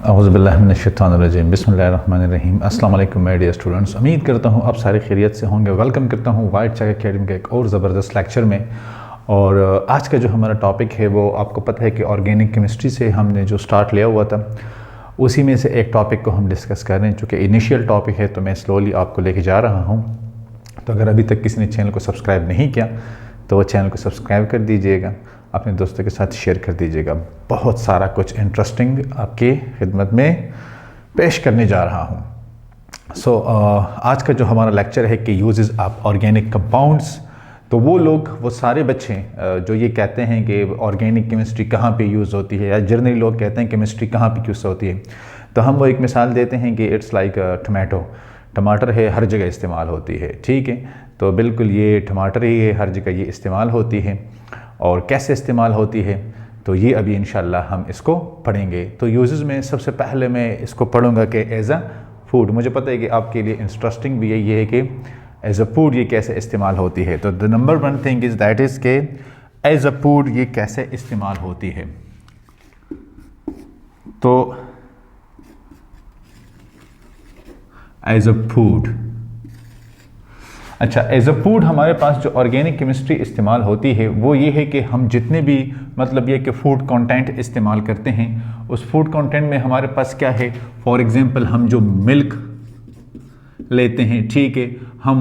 औज़ुबिल्लाहिमिनश्शैतानिर्रजीम बिस्मिल्लाहिर्रहमानिर्रहीम। अस्सलाम वालेकुम माय डियर स्टूडेंट्स, उम्मीद करता हूँ आप सारे खैरियत से होंगे। वेलकम करता हूँ वाइट चैक एकेडमी के एक और ज़बरदस्त लेक्चर में। और आज का जो हमारा टॉपिक है वो आपको पता है कि ऑर्गेनिक केमिस्ट्री से हमने जो स्टार्ट लिया हुआ था उसी में से एक टॉपिक को हम डिस्कस कर रहे हैं। चूँकि इनिशियल टॉपिक है तो मैं स्लोली आपको लेके जा रहा हूँ। तो अगर अभी तक किसी ने चैनल को सब्सक्राइब नहीं किया तो वो चैनल को सब्सक्राइब कर दीजिएगा, अपने दोस्तों के साथ शेयर कर दीजिएगा। बहुत सारा कुछ इंटरेस्टिंग आपकी खिदमत में पेश करने जा रहा हूँ। आज का जो हमारा लेक्चर है कि यूजेस ऑफ ऑर्गेनिक कंपाउंड्स। तो वो सारे बच्चे जो ये कहते हैं कि ऑर्गेनिक केमिस्ट्री कहाँ पे यूज़ होती है, या जनरली लोग कहते हैं केमिस्ट्री कहाँ पे यूज़ होती है, तो हम वो एक मिसाल देते हैं कि इट्स लाइक टमाटर है, हर जगह इस्तेमाल होती है। ठीक है, तो बिल्कुल ये टमाटर ही है, हर जगह ये इस्तेमाल होती है। और कैसे इस्तेमाल होती है तो ये अभी इंशाल्लाह हम इसको पढ़ेंगे। तो यूजेस में सबसे पहले मैं इसको पढ़ूंगा कि एज अ फूड। मुझे पता है कि आपके लिए इंटरेस्टिंग भी यही है कि एज अ फूड ये कैसे इस्तेमाल होती है। तो the number one thing is that is के एज अ फूड ये कैसे इस्तेमाल होती है। तो एज अ फूड, अच्छा, एज अ फूड हमारे पास जो ऑर्गेनिक केमिस्ट्री इस्तेमाल होती है वो ये है कि हम जितने भी मतलब ये कि फूड कंटेंट इस्तेमाल करते हैं उस फूड कंटेंट में हमारे पास क्या है। फॉर एग्जांपल हम जो मिल्क लेते हैं, ठीक है, हम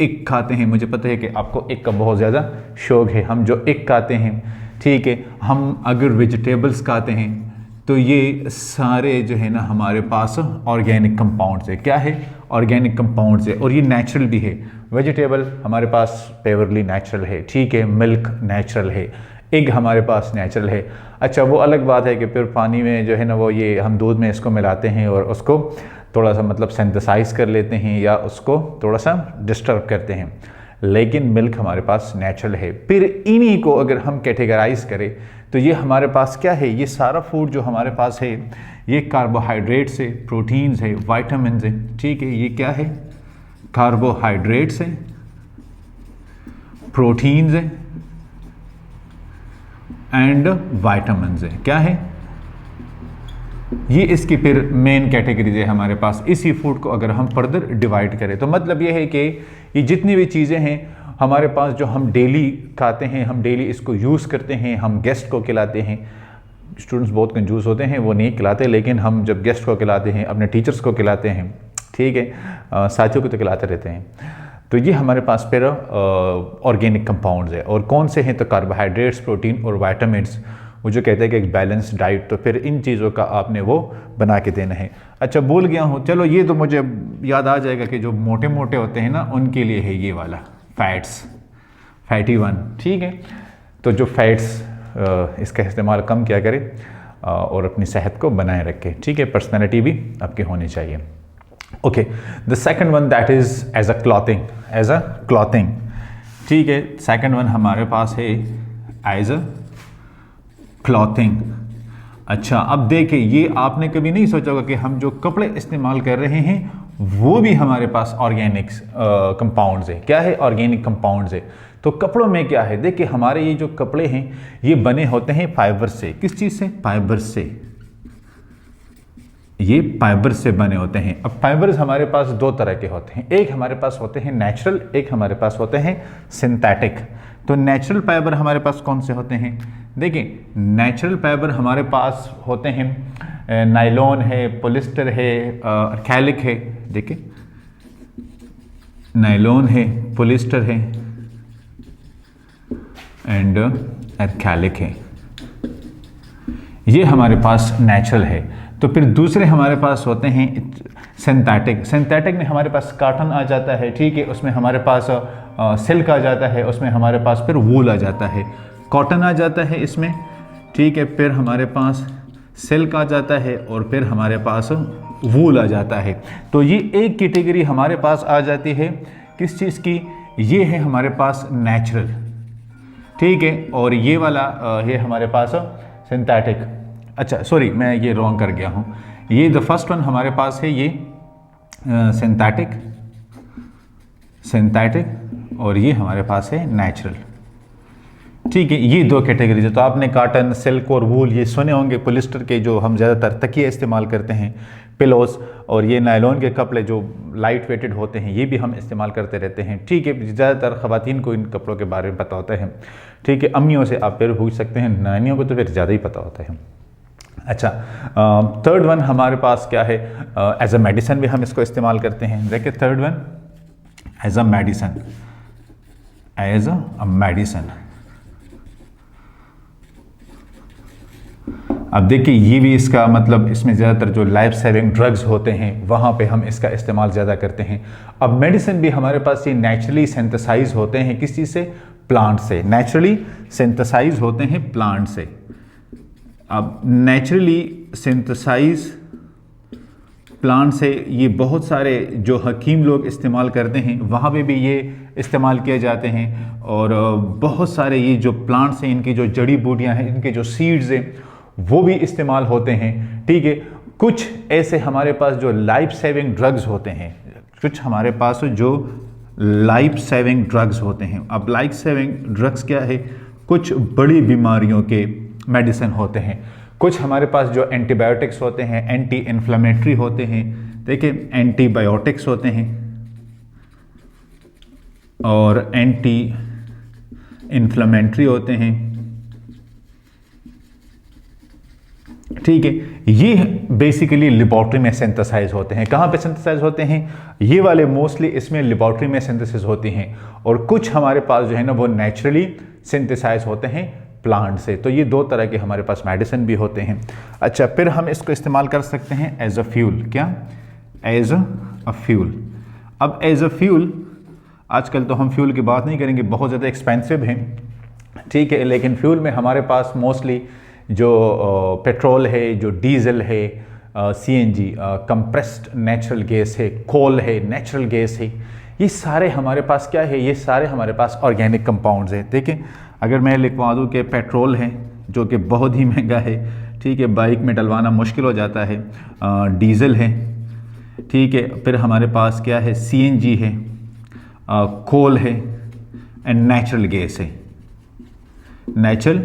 एग खाते हैं। मुझे पता है कि आपको एग का बहुत ज़्यादा शौक़ है। हम जो एग खाते हैं, ठीक है, हम अगर वेजिटेबल्स खाते हैं तो ये सारे जो है ना हमारे पास ऑर्गेनिक कंपाउंड्स है। क्या है? ऑर्गेनिक कंपाउंड्स है, और ये नेचुरल भी है। वेजिटेबल हमारे पास प्योरली नेचुरल है, ठीक है, मिल्क नेचुरल है, एग हमारे पास नेचुरल है। अच्छा, वो अलग बात है कि फिर पानी में जो है ना वो ये हम दूध में इसको मिलाते हैं और उसको थोड़ा सा मतलब सिंथेसाइज कर लेते हैं या उसको थोड़ा सा डिस्टर्ब करते हैं, लेकिन मिल्क हमारे पास नेचुरल है। फिर इन्हीं को अगर हम कैटेगराइज करें तो ये हमारे पास क्या है, ये सारा फूड जो हमारे पास है ये कार्बोहाइड्रेट्स है, प्रोटीन्स है, वाइटामिन है। ठीक है, ये क्या है? कार्बोहाइड्रेट्स है, प्रोटीन्स है एंड वाइटामिन है। क्या है? ये इसकी फिर मेन कैटेगरीज है हमारे पास। इसी फूड को अगर हम फर्दर डिवाइड करें तो मतलब ये है कि ये जितनी भी चीज़ें हैं हमारे पास जो हम डेली खाते हैं, हम डेली इसको यूज़ करते हैं, हम गेस्ट को खिलाते हैं। स्टूडेंट्स बहुत कंजूस होते हैं, वो नहीं खिलाते, लेकिन हम जब गेस्ट को खिलाते हैं, अपने टीचर्स को खिलाते हैं, ठीक है, साथियों को तो खिलाते रहते हैं। तो ये हमारे पास फिर ऑर्गेनिक कंपाउंड्स है। और कौन से हैं? तो कार्बोहाइड्रेट्स, प्रोटीन और वाइटामिन्स। वो जो कहते हैं कि एक बैलेंस डाइट, तो फिर इन चीज़ों का आपने वो बना के देना है। अच्छा, भूल गया हूँ, चलो ये तो मुझे याद आ जाएगा कि जो मोटे मोटे होते हैं ना उनके लिए है ये वाला फैट्स, फैटी वन। ठीक है, तो जो फैट्स इसका इस्तेमाल कम किया करें और अपनी सेहत को बनाए रखें। ठीक है, पर्सनैलिटी भी आपकी होनी चाहिए। Okay, the second one that is as a clothing, as a clothing. ठीक है, सेकंड वन हमारे पास है एज अ क्लॉथिंग। अच्छा, अब देखिए, ये आपने कभी नहीं सोचा होगा कि हम जो कपड़े इस्तेमाल कर रहे हैं वो भी हमारे पास ऑर्गेनिक कंपाउंड्स है। क्या है? ऑर्गेनिक कंपाउंड्स है। तो कपड़ों में क्या है? देखिए, हमारे ये जो कपड़े हैं ये बने होते हैं फाइबर से। किस चीज़ से? फाइबर से। ये फाइबर से बने होते हैं। अब फाइबर्स हमारे पास दो तरह के होते हैं, एक हमारे पास होते हैं नेचुरल, एक हमारे पास होते हैं सिंथेटिक। तो नेचुरल फाइबर हमारे पास कौन से होते हैं? देखिए, नेचुरल फाइबर हमारे पास होते हैं नायलॉन है, पॉलिस्टर है, एक्रेलिक है। देखिए, नायलॉन है, पॉलिस्टर है एंड एक्रेलिक है। ये हमारे पास नेचुरल है। तो फिर दूसरे हमारे पास होते हैं सिंथेटिक। सिंथेटिक में हमारे पास कॉटन आ जाता है, ठीक है, उसमें हमारे पास सिल्क आ जाता है, उसमें हमारे पास फिर वूल आ जाता है। कॉटन आ जाता है इसमें, ठीक है, फिर हमारे पास सिल्क आ जाता है और फिर हमारे पास वूल आ जाता है। तो ये एक कैटेगरी हमारे पास आ जाती है किस चीज़ की? ये है हमारे पास नेचुरल, ठीक है, और ये वाला है हमारे पास सिंथेटिक। अच्छा, सॉरी, मैं ये रॉन्ग कर गया हूँ। ये द फर्स्ट वन हमारे पास है ये सिंथेटिक, और ये हमारे पास है नेचुरल। ठीक है, ये दो कैटेगरीज है। तो आपने कॉटन, सिल्क और वूल ये सुने होंगे, पॉलिस्टर के जो हम ज़्यादातर तकिए इस्तेमाल करते हैं, पिलोस, और ये नायलॉन के कपड़े जो लाइट वेटेड होते हैं ये भी हम इस्तेमाल करते रहते हैं। ठीक है, ज़्यादातर ख़वातीन को इन कपड़ों के बारे में पता होता है। ठीक है, अम्मियों से आप फिर पूछ सकते हैं, नानियों को तो फिर ज़्यादा ही पता होता है। अच्छा, थर्ड वन हमारे पास क्या है, एज अ मेडिसिन भी हम इसको इस्तेमाल करते हैं। देखिए third one as a medicine, as a medicine. अब देखिए ये भी इसका मतलब, इसमें ज़्यादातर जो लाइफ सेविंग ड्रग्स होते हैं वहाँ पे हम इसका इस्तेमाल ज़्यादा करते हैं। अब मेडिसिन भी हमारे पास ये नेचुरली सिंथेसाइज होते हैं, किस चीज़ से, प्लांट से, नेचुरली सिंथेसाइज होते हैं प्लांट से। अब नेचुरली सिंथेसाइज प्लांट से ये बहुत सारे जो हकीम लोग इस्तेमाल करते हैं वहाँ पे भी ये इस्तेमाल किए जाते हैं, और बहुत सारे ये जो प्लांट्स हैं इनकी जो जड़ी बूटियाँ हैं, इनके जो सीड्स हैं वो भी इस्तेमाल होते हैं। ठीक है, कुछ ऐसे हमारे पास जो लाइफ सेविंग ड्रग्स होते हैं, कुछ हमारे पास जो लाइफ सेविंग ड्रग्स होते हैं। अब लाइफ सेविंग ड्रग्स क्या है, कुछ बड़ी बीमारियों के मेडिसिन होते हैं। कुछ हमारे पास जो एंटीबायोटिक्स होते हैं, एंटी इन्फ्लेमेटरी होते हैं। देखिए एंटीबायोटिक्स होते हैं और एंटी इन्फ्लेमेटरी होते हैं। ठीक है, ये बेसिकली लेबोरेटरी में सिंथेसाइज होते हैं। कहाँ पे सिंथेसाइज होते हैं, ये वाले मोस्टली इसमें लेबोरेटरी में सिंथेसिस होती हैं, और कुछ हमारे पास जो है ना वो नेचुरली सिंथेसाइज होते हैं प्लांट से। तो ये दो तरह के हमारे पास मेडिसिन भी होते हैं। अच्छा, फिर हम इसको इस्तेमाल कर सकते हैं एज अ फ्यूल। क्या, एज अ फ्यूल। अब एज अ फ्यूल, आजकल तो हम फ्यूल की बात नहीं करेंगे, बहुत ज़्यादा एक्सपेंसिव हैं। ठीक है, लेकिन फ्यूल में हमारे पास मोस्टली जो पेट्रोल है, जो डीजल है, सीएनजी कंप्रेस्ड नेचुरल गैस है, कोल है, नेचुरल गैस है, ये सारे हमारे पास क्या है, ये सारे हमारे पास ऑर्गेनिक कंपाउंड्स हैं। देखिए अगर मैं लिखवा दूँ कि पेट्रोल है जो कि बहुत ही महंगा है, ठीक है, बाइक में डलवाना मुश्किल हो जाता है, डीजल है, ठीक है, फिर हमारे पास क्या है, सीएनजी है, कोल है, एंड नेचुरल गैस है, नेचुरल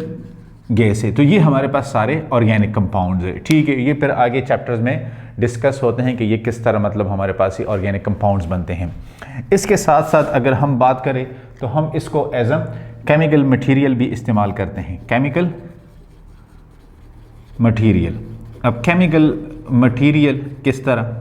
गैस है। तो ये हमारे पास सारे ऑर्गेनिक कंपाउंड्स है। ठीक है, ये फिर आगे चैप्टर्स में डिस्कस होते हैं कि ये किस तरह मतलब हमारे पास ये ऑर्गेनिक कंपाउंड्स बनते हैं। इसके साथ साथ अगर हम बात करें तो हम इसको एज अ केमिकल मटेरियल भी इस्तेमाल करते हैं, केमिकल मटेरियल। अब केमिकल मटेरियल किस तरह,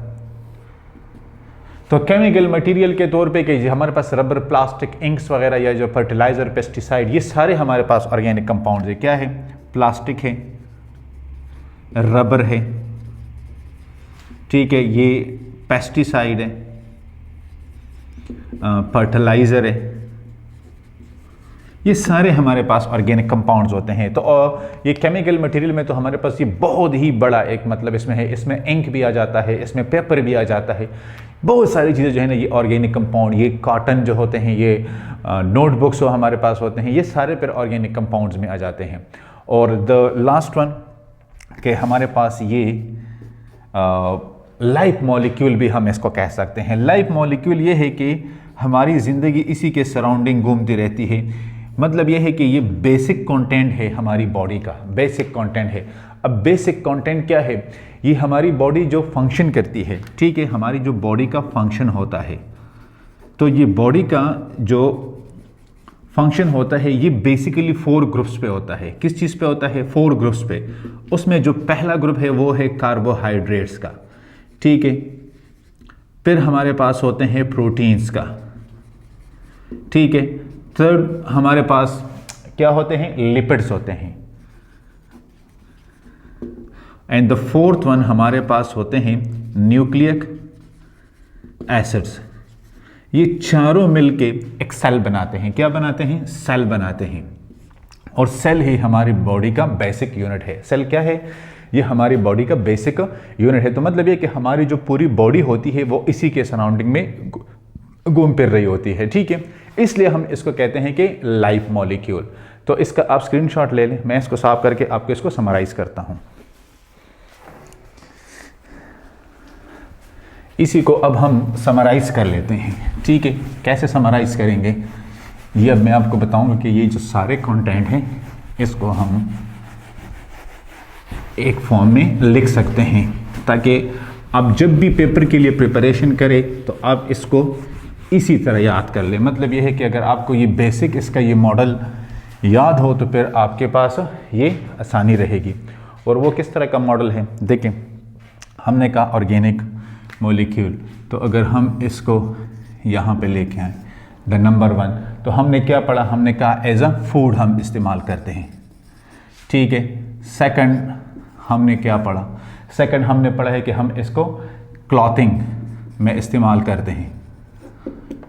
तो केमिकल मटेरियल के तौर पे कि हमारे पास रबर, प्लास्टिक, इंक्स वगैरह या जो फर्टिलाइज़र, पेस्टिसाइड, ये सारे हमारे पास ऑर्गेनिक कंपाउंड्स है। क्या है, प्लास्टिक है, रबर है, ठीक है, ये पेस्टिसाइड है, फर्टिलाइज़र है, ये सारे हमारे पास ऑर्गेनिक कंपाउंड्स होते हैं। तो ये केमिकल मटेरियल में तो हमारे पास ये बहुत ही बड़ा एक मतलब इसमें है, इसमें इंक भी आ जाता है, इसमें पेपर भी आ जाता है, बहुत सारी चीज़ें जो है ना ये ऑर्गेनिक कंपाउंड, ये कॉटन जो होते हैं, ये नोटबुक्स जो हमारे पास होते हैं, ये सारे फिर ऑर्गेनिक कंपाउंड्स में आ जाते हैं। और द लास्ट वन कि हमारे पास ये लाइफ मॉलिक्यूल भी हम इसको कह सकते हैं। लाइफ मॉलिक्यूल ये है कि हमारी ज़िंदगी इसी के सराउंडिंग घूमती रहती है। मतलब ये है कि ये बेसिक कंटेंट है हमारी बॉडी का, बेसिक कंटेंट है। अब बेसिक कंटेंट क्या है, ये हमारी बॉडी जो फंक्शन करती है, ठीक है, हमारी जो बॉडी का फंक्शन होता है, तो ये बॉडी का जो फंक्शन होता है ये बेसिकली 4 ग्रुप्स पे होता है। किस चीज़ पे होता है, 4 ग्रुप्स पे। उसमें जो पहला ग्रुप है वो है कार्बोहाइड्रेट्स का, ठीक है, फिर हमारे पास होते हैं प्रोटीन्स का, ठीक है, थर्ड हमारे पास क्या होते हैं, लिपिड्स होते हैं, एंड द फोर्थ वन हमारे पास होते हैं न्यूक्लिक एसिड्स। ये चारों मिलके एक सेल बनाते हैं। क्या बनाते हैं, सेल बनाते हैं। और सेल ही हमारी बॉडी का बेसिक यूनिट है। सेल क्या है, ये हमारी बॉडी का बेसिक यूनिट है। तो मतलब ये कि हमारी जो पूरी बॉडी होती है वो इसी के सराउंडिंग में घूम फिर रही होती है, ठीक है। इसलिए हम इसको कहते हैं कि लाइफ मॉलिक्यूल। तो इसका आप स्क्रीनशॉट ले लें, मैं इसको साफ करके आपको इसको समराइज करता हूं। इसी को अब हम समराइज कर लेते हैं, ठीक है। कैसे समराइज करेंगे, ये अब मैं आपको बताऊंगा कि ये जो सारे कंटेंट हैं इसको हम एक फॉर्म में लिख सकते हैं, ताकि आप जब भी पेपर के लिए प्रिपरेशन करें तो आप इसको इसी तरह याद कर लें। मतलब ये है कि अगर आपको ये बेसिक इसका ये मॉडल याद हो तो फिर आपके पास ये आसानी रहेगी। और वो किस तरह का मॉडल है, देखें हमने कहा ऑर्गेनिक मॉलिक्यूल, तो अगर हम इसको यहाँ पे लेके आए द नंबर 1, तो हमने क्या पढ़ा, हमने कहा एज अ फूड हम इस्तेमाल करते हैं, ठीक है। सेकंड हमने क्या पढ़ा, सेकंड हमने पढ़ा है कि हम इसको क्लॉथिंग में इस्तेमाल करते हैं,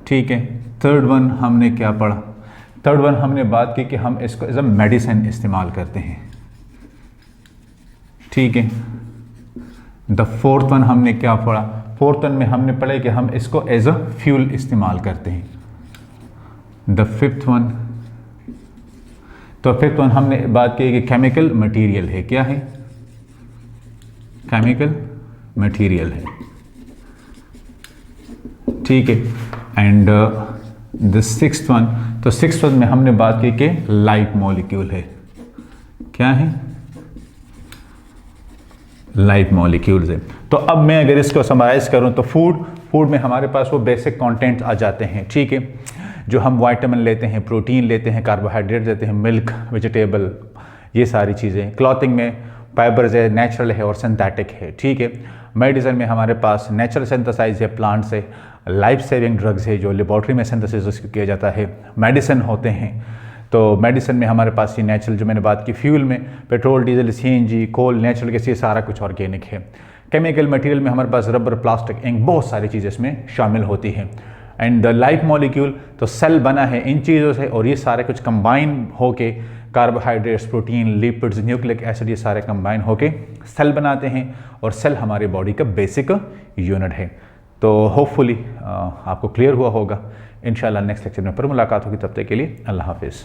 ठीक है। थर्ड वन हमने क्या पढ़ा, थर्ड वन हमने बात की कि हम इसको एज अ मेडिसिन इस्तेमाल करते हैं, ठीक है। द फोर्थ वन हमने क्या पढ़ा, फोर्थ वन में हमने पढ़ा कि हम इसको एज अ फ्यूल इस्तेमाल करते हैं। द फिफ्थ वन, तो फिफ्थ वन हमने बात की कि केमिकल मटेरियल है, क्या है, केमिकल मटेरियल है, ठीक है। एंड द सिक्स्थ वन, तो सिक्स्थ वन में हमने बात की कि लाइट मॉलिक्यूल है, क्या है, लाइट मॉलिक्यूल्स है। तो अब मैं अगर इसको समराइज करूं तो फूड में हमारे पास वो बेसिक कंटेंट्स आ जाते हैं, ठीक है, जो हम विटामिन लेते हैं, प्रोटीन लेते हैं, कार्बोहाइड्रेट लेते हैं, मिल्क, वेजिटेबल, ये सारी चीज़ें। क्लॉथिंग में फाइबर्स है, नेचुरल है और सिंथेटिक है, ठीक है। मेडिसिन में हमारे पास नेचुरल सिंथेसाइज है, प्लांट से, लाइफ सेविंग ड्रग्स है जो लेबॉर्ट्री में सिंथेसिस किया जाता है, मेडिसिन होते हैं। तो मेडिसिन में हमारे पास ये नेचुरल, जो मैंने बात की, फ्यूल में पेट्रोल, डीजल, सीएनजी, कोल, नेचुरल गैस, ये सारा कुछ ऑर्गेनिक है। केमिकल मटेरियल में हमारे पास रबर, प्लास्टिक, इंक, बहुत सारी चीज़ें इसमें शामिल होती हैं। एंड द लाइफ मॉलिक्यूल, तो सेल बना है इन चीज़ों से, और ये सारे कुछ कंबाइन होके carbohydrates, protein, lipids, nucleic acid, ये सारे कंबाइन होके सेल बनाते हैं, और सेल हमारी बॉडी का बेसिक यूनिट है। तो होपफुली आपको क्लियर हुआ होगा। इंशाल्लाह नेक्स्ट लेक्चर में फिर मुलाकात होगी, तब तक के लिए अल्लाह हाफिज़।